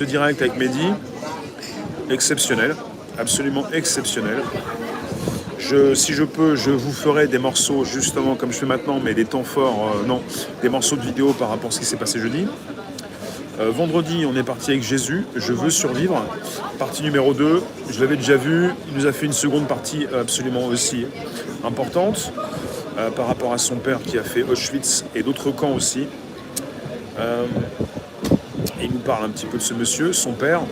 Ce direct avec Mehdi, exceptionnel, absolument exceptionnel. Si je peux, je vous ferai des morceaux, justement comme je fais maintenant, mais des temps forts, non, des morceaux de vidéo par rapport à ce qui s'est passé jeudi. Vendredi, on est parti avec Jésus, Je veux survivre, partie numéro 2, je l'avais déjà vu, il nous a fait une seconde partie absolument aussi importante, par rapport à son père qui a fait Auschwitz et d'autres camps aussi. Et il nous parle un petit peu de ce monsieur, son père.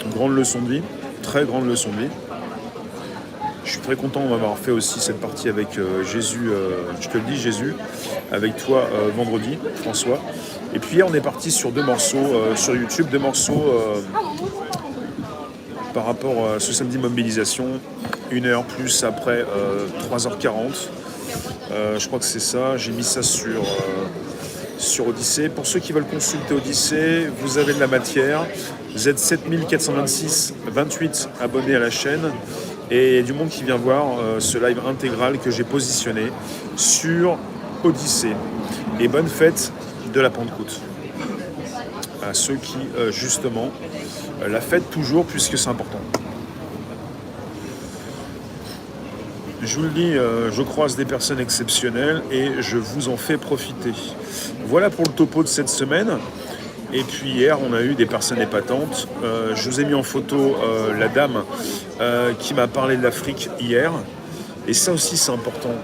Une grande leçon de vie, très grande leçon de vie. Je suis très content d'avoir fait aussi cette partie avec Jésus, je te le dis Jésus, avec toi vendredi, François. Et puis hier on est parti sur 2 morceaux sur YouTube, 2 morceaux par rapport à ce samedi mobilisation, 1 heure plus après 3h40. Je crois que c'est ça, j'ai mis ça sur Odyssée. Pour ceux qui veulent consulter Odyssée, vous avez de la matière. Vous êtes 28 abonnés à la chaîne et il y a du monde qui vient voir ce live intégral que j'ai positionné sur Odyssée. Et bonne fête de la Pentecôte à ceux qui, justement, la fêtent toujours puisque c'est important. Je vous le dis, je croise des personnes exceptionnelles et je vous en fais profiter. Voilà pour le topo de cette semaine. Et puis hier, on a eu des personnes épatantes. Je vous ai mis en photo la dame qui m'a parlé de l'Afrique hier. Et ça aussi, c'est important.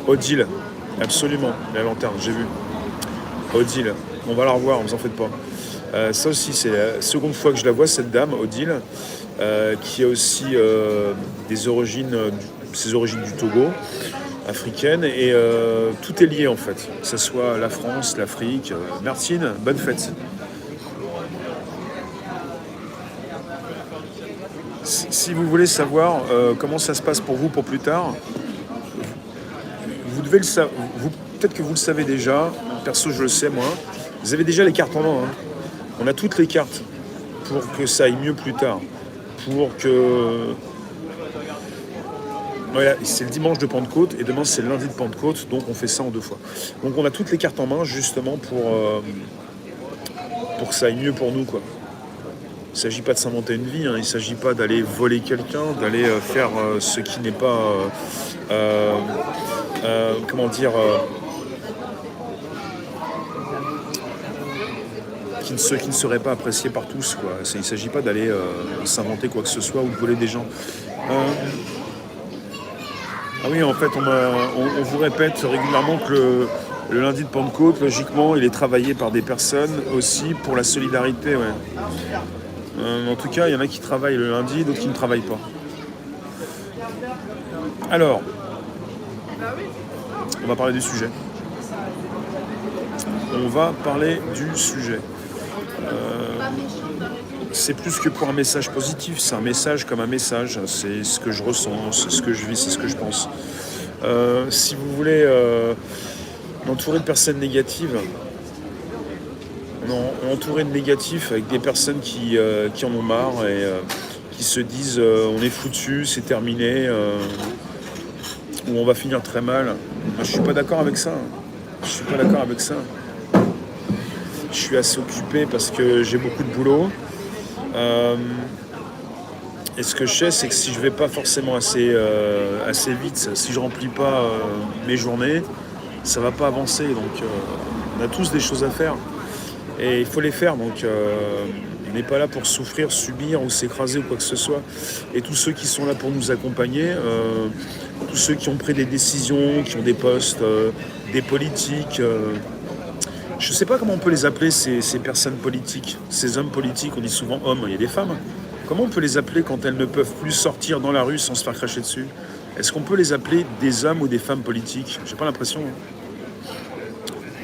Odile, absolument, la lanterne, j'ai vu. Odile, on va la revoir, vous en faites pas. Ça aussi, c'est la seconde fois que je la vois, cette dame, Odile, qui a aussi ses origines du Togo, africaine, et tout est lié en fait, que ce soit la France, l'Afrique. Martine, bonne fête. Si vous voulez savoir comment ça se passe pour vous pour plus tard, vous devez le savoir. Peut-être que vous le savez déjà, perso je le sais moi, vous avez déjà les cartes en main. Hein. On a toutes les cartes pour que ça aille mieux plus tard. Pour que... Voilà, c'est le dimanche de Pentecôte et demain c'est le lundi de Pentecôte, donc on fait ça en 2 fois. Donc on a toutes les cartes en main justement pour que ça aille mieux pour nous, quoi. Il ne s'agit pas de s'inventer une vie, hein. Il ne s'agit pas d'aller voler quelqu'un, d'aller faire ce qui n'est pas... ce qui ne serait pas apprécié par tous, quoi. Il ne s'agit pas d'aller s'inventer quoi que ce soit ou de voler des gens. Ah oui, en fait, on vous répète régulièrement que le lundi de Pentecôte, logiquement, il est travaillé par des personnes aussi pour la solidarité. Ouais. En tout cas, il y en a qui travaillent le lundi, d'autres qui ne travaillent pas. Alors, on va parler du sujet. C'est plus que pour un message positif, c'est un message comme un message, c'est ce que je ressens, c'est ce que je vis, c'est ce que je pense. Si vous voulez m'entourer de personnes négatives, entourer de négatifs avec des personnes qui en ont marre et qui se disent on est foutu, c'est terminé, ou on va finir très mal. Moi, je suis pas d'accord avec ça. Je suis assez occupé parce que j'ai beaucoup de boulot. Et ce que je sais, c'est que si je vais pas forcément assez vite, si je remplis pas mes journées, ça va pas avancer. Donc on a tous des choses à faire et il faut les faire. Donc on n'est pas là pour souffrir, subir ou s'écraser ou quoi que ce soit. Et tous ceux qui sont là pour nous accompagner, tous ceux qui ont pris des décisions, qui ont des postes, des politiques. Je ne sais pas comment on peut les appeler, ces personnes politiques, ces hommes politiques. On dit souvent hommes, il y a des femmes. Comment on peut les appeler quand elles ne peuvent plus sortir dans la rue sans se faire cracher dessus? Est-ce qu'on peut les appeler des hommes ou des femmes politiques? J'ai pas l'impression.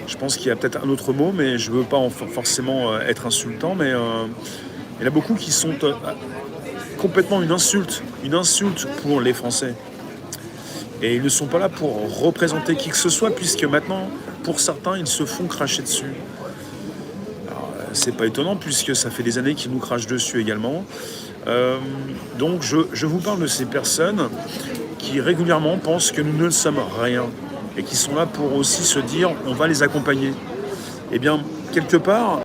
Je pense qu'il y a peut-être un autre mot, mais je ne veux pas forcément être insultant. Mais il y en a beaucoup qui sont complètement une insulte pour les Français. Et ils ne sont pas là pour représenter qui que ce soit, puisque maintenant, pour certains, ils se font cracher dessus. Alors, c'est pas étonnant, puisque ça fait des années qu'ils nous crachent dessus également. Donc, je vous parle de ces personnes qui régulièrement pensent que nous ne sommes rien et qui sont là pour aussi se dire on va les accompagner. Eh bien, quelque part,